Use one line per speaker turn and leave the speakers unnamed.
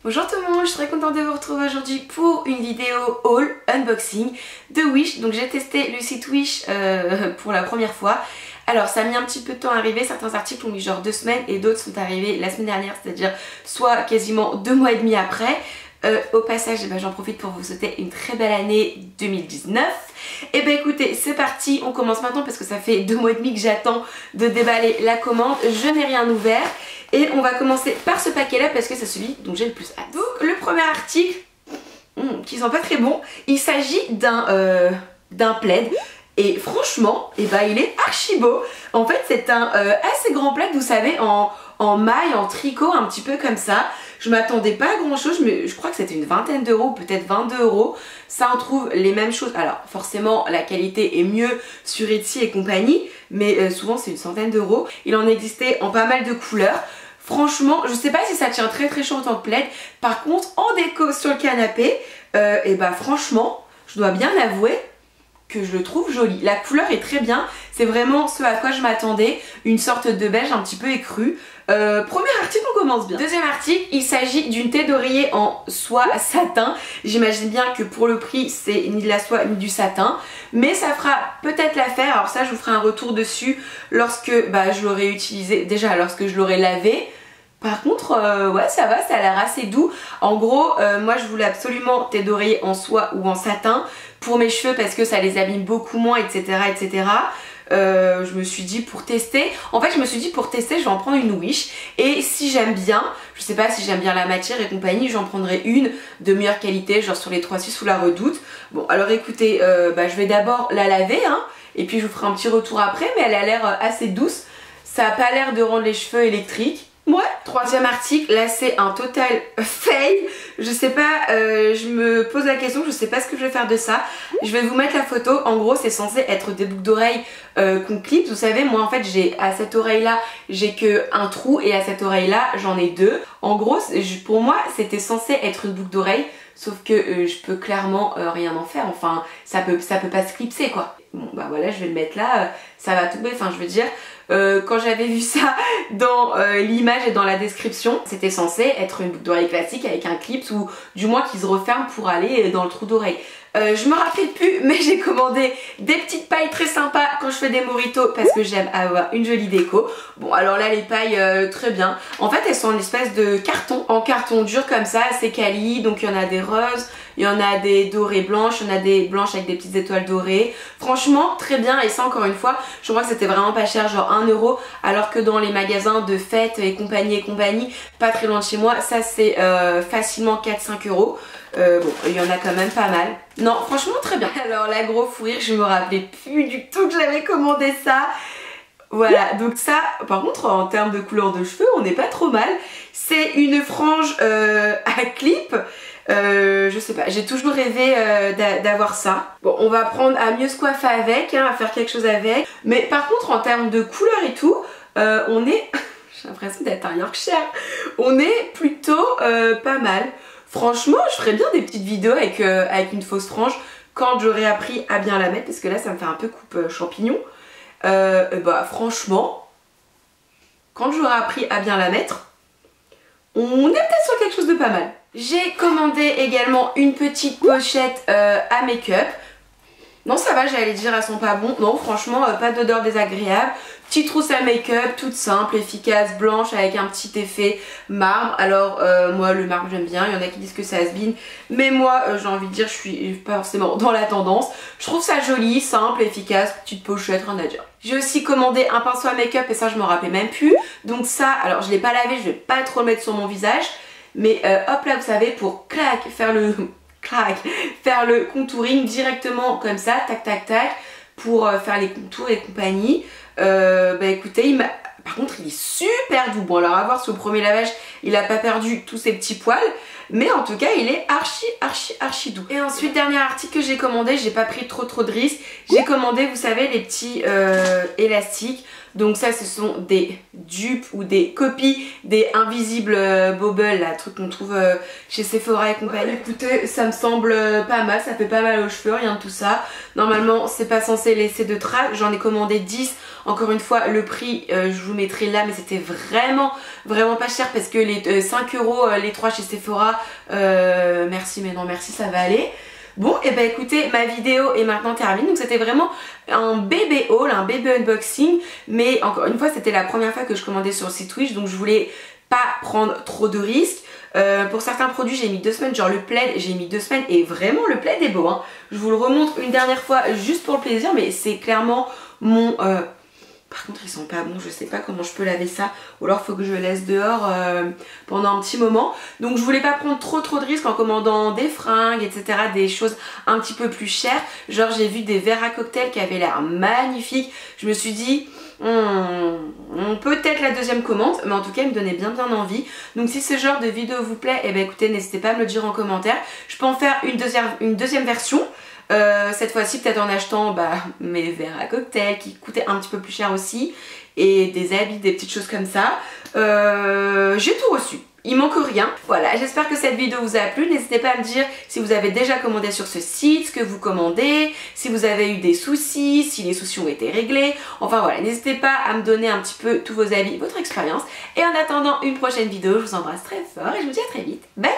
Bonjour tout le monde, je suis très contente de vous retrouver aujourd'hui pour une vidéo haul unboxing de Wish. Donc j'ai testé le site Wish pour la première fois. Alors ça a mis un petit peu de temps à arriver, certains articles ont mis genre 2 semaines et d'autres sont arrivés la semaine dernière, c'est-à-dire soit quasiment 2 mois et demi après. Au passage, j'en profite pour vous souhaiter une très belle année 2019. Et ben écoutez, c'est parti, on commence maintenant parce que ça fait 2 mois et demi que j'attends de déballer la commande. Je n'ai rien ouvert et on va commencer par ce paquet là parce que c'est celui dont j'ai le plus hâte. Donc le premier article, qui sent pas très bon, il s'agit d'un plaid. Et franchement, et ben il est archi beau. En fait c'est un assez grand plaid, vous savez, en maille, en tricot, un petit peu comme ça. Je m'attendais pas à grand chose, mais je crois que c'était une vingtaine d'euros, peut-être 22 euros. Ça on trouve les mêmes choses. Alors forcément la qualité est mieux sur Etsy et compagnie, mais souvent c'est une centaine d'euros. Il en existait en pas mal de couleurs. Franchement, je sais pas si ça tient très chaud en tant que plaid. Par contre, en déco sur le canapé, et bah franchement, je dois bien avouer que je le trouve joli. La couleur est très bien, c'est vraiment ce à quoi je m'attendais, une sorte de beige un petit peu écru. Premier article, on commence bien. Deuxième article, il s'agit d'une tête d'oreiller en soie satin. J'imagine bien que pour le prix c'est ni de la soie ni du satin, mais ça fera peut-être l'affaire. Alors ça je vous ferai un retour dessus lorsque je l'aurai utilisé, déjà lorsque je l'aurai lavé. Par contre, ouais ça va, ça a l'air assez doux. En gros, moi je voulais absolument tête d'oreiller en soie ou en satin pour mes cheveux parce que ça les abîme beaucoup moins, etc. etc. Je me suis dit pour tester, je vais en prendre une Wish. Et si j'aime bien, je sais pas si j'aime bien la matière et compagnie, j'en prendrai une de meilleure qualité, genre sur les 3 Suisses ou la Redoute. Bon alors écoutez, je vais d'abord la laver, et puis je vous ferai un petit retour après, mais elle a l'air assez douce. Ça a pas l'air de rendre les cheveux électriques. Ouais. Troisième article, là c'est un total fail. Je sais pas, je me pose la question, je sais pas ce que je vais faire de ça. Je vais vous mettre la photo. En gros c'est censé être des boucles d'oreilles qu'on clip. Vous savez, moi en fait j'ai à cette oreille là j'ai que un trou et à cette oreille là j'en ai 2. En gros pour moi c'était censé être une boucle d'oreille, sauf que je peux clairement rien en faire. Enfin ça peut pas se clipser quoi. Bon bah voilà, je vais le mettre là, ça va tomber, enfin je veux dire, quand j'avais vu ça dans l'image et dans la description, c'était censé être une boucle d'oreille classique avec un clip ou du moins qui se referme pour aller dans le trou d'oreille. Je me rappelle plus, mais j'ai commandé des petites pailles très sympas quand je fais des mojitos parce que j'aime avoir une jolie déco. Bon alors là les pailles très bien. En fait elles sont en espèce de carton, en carton dur comme ça, assez quali. Donc il y en a des roses, il y en a des dorées blanches, il y en a des blanches avec des petites étoiles dorées. Franchement très bien, et ça encore une fois je crois que c'était vraiment pas cher, genre 1 euro, alors que dans les magasins de fêtes et compagnie, pas très loin de chez moi, ça c'est facilement 4-5 euros. Bon, il y en a quand même pas mal. Non, franchement très bien. Alors la gros fou rire, je me rappelais plus du tout que j'avais commandé ça. Voilà, donc ça, par contre en termes de couleur de cheveux, on n'est pas trop mal. C'est une frange à clip. Je sais pas, j'ai toujours rêvé d'avoir ça. Bon, on va apprendre à mieux se coiffer avec, à faire quelque chose avec. Mais par contre en termes de couleur et tout, on est... j'ai l'impression d'être un Yorkshire. On est plutôt pas mal. Franchement, je ferais bien des petites vidéos avec une fausse frange quand j'aurai appris à bien la mettre, parce que là ça me fait un peu coupe champignon. Franchement, quand j'aurai appris à bien la mettre, on est peut-être sur quelque chose de pas mal. J'ai commandé également une petite pochette à make-up. Non ça va, j'allais dire elles sont pas bon. Non franchement pas d'odeur désagréable. Petite trousse à make-up toute simple, efficace, blanche avec un petit effet marbre. Alors moi le marbre j'aime bien, il y en a qui disent que ça has-been, mais moi j'ai envie de dire je suis pas forcément dans la tendance. Je trouve ça joli, simple, efficace, petite pochette, rien à dire. J'ai aussi commandé un pinceau à make-up et ça je m'en rappelais même plus. Donc ça, alors je l'ai pas lavé, je vais pas trop le mettre sur mon visage, mais hop là vous savez, pour clac faire le contouring directement comme ça, tac tac tac, pour faire les contours et compagnie. Écoutez, par contre il est super doux. Bon alors à voir sur le premier lavage il a pas perdu tous ses petits poils, mais en tout cas il est archi doux. Et ensuite dernier article que j'ai commandé, j'ai pas pris trop de risques. J'ai commandé, vous savez, les petits élastiques. Donc ça, ce sont des dupes ou des copies des Invisible Bobble, la truc qu'on trouve chez Sephora et compagnie. Écoutez, ça me semble pas mal, ça fait pas mal aux cheveux, rien de tout ça. Normalement, c'est pas censé laisser de traces. J'en ai commandé 10. Encore une fois, le prix, je vous mettrai là, mais c'était vraiment pas cher parce que les 5 € les 3 chez Sephora, merci mais non merci, ça va aller. Bon, et bah écoutez, ma vidéo est maintenant terminée. Donc c'était vraiment un bébé haul, un bébé unboxing. Mais encore une fois, c'était la première fois que je commandais sur le site Wish. Donc je voulais pas prendre trop de risques. Pour certains produits, j'ai mis 2 semaines. Genre le plaid, j'ai mis 2 semaines. Et vraiment, le plaid est beau, hein. Je vous le remontre une dernière fois juste pour le plaisir. Mais c'est clairement mon... Par contre, ils sont pas bons, je sais pas comment je peux laver ça. Ou alors, il faut que je le laisse dehors pendant un petit moment. Donc, je voulais pas prendre trop de risques en commandant des fringues, etc. Des choses un petit peu plus chères. Genre, j'ai vu des verres à cocktail qui avaient l'air magnifiques. Je me suis dit, peut-être la deuxième commande. Mais en tout cas, il me donnait bien envie. Donc, si ce genre de vidéo vous plaît, eh ben, écoutez, n'hésitez pas à me le dire en commentaire. Je peux en faire une deuxième version. Cette fois-ci peut-être en achetant mes verres à cocktail qui coûtaient un petit peu plus cher aussi, et des habits, des petites choses comme ça. J'ai tout reçu, il manque rien. Voilà, j'espère que cette vidéo vous a plu. N'hésitez pas à me dire si vous avez déjà commandé sur ce site, ce que vous commandez, si vous avez eu des soucis, si les soucis ont été réglés. Enfin voilà, n'hésitez pas à me donner un petit peu tous vos avis, votre expérience. Et en attendant une prochaine vidéo, je vous embrasse très fort et je vous dis à très vite. Bye.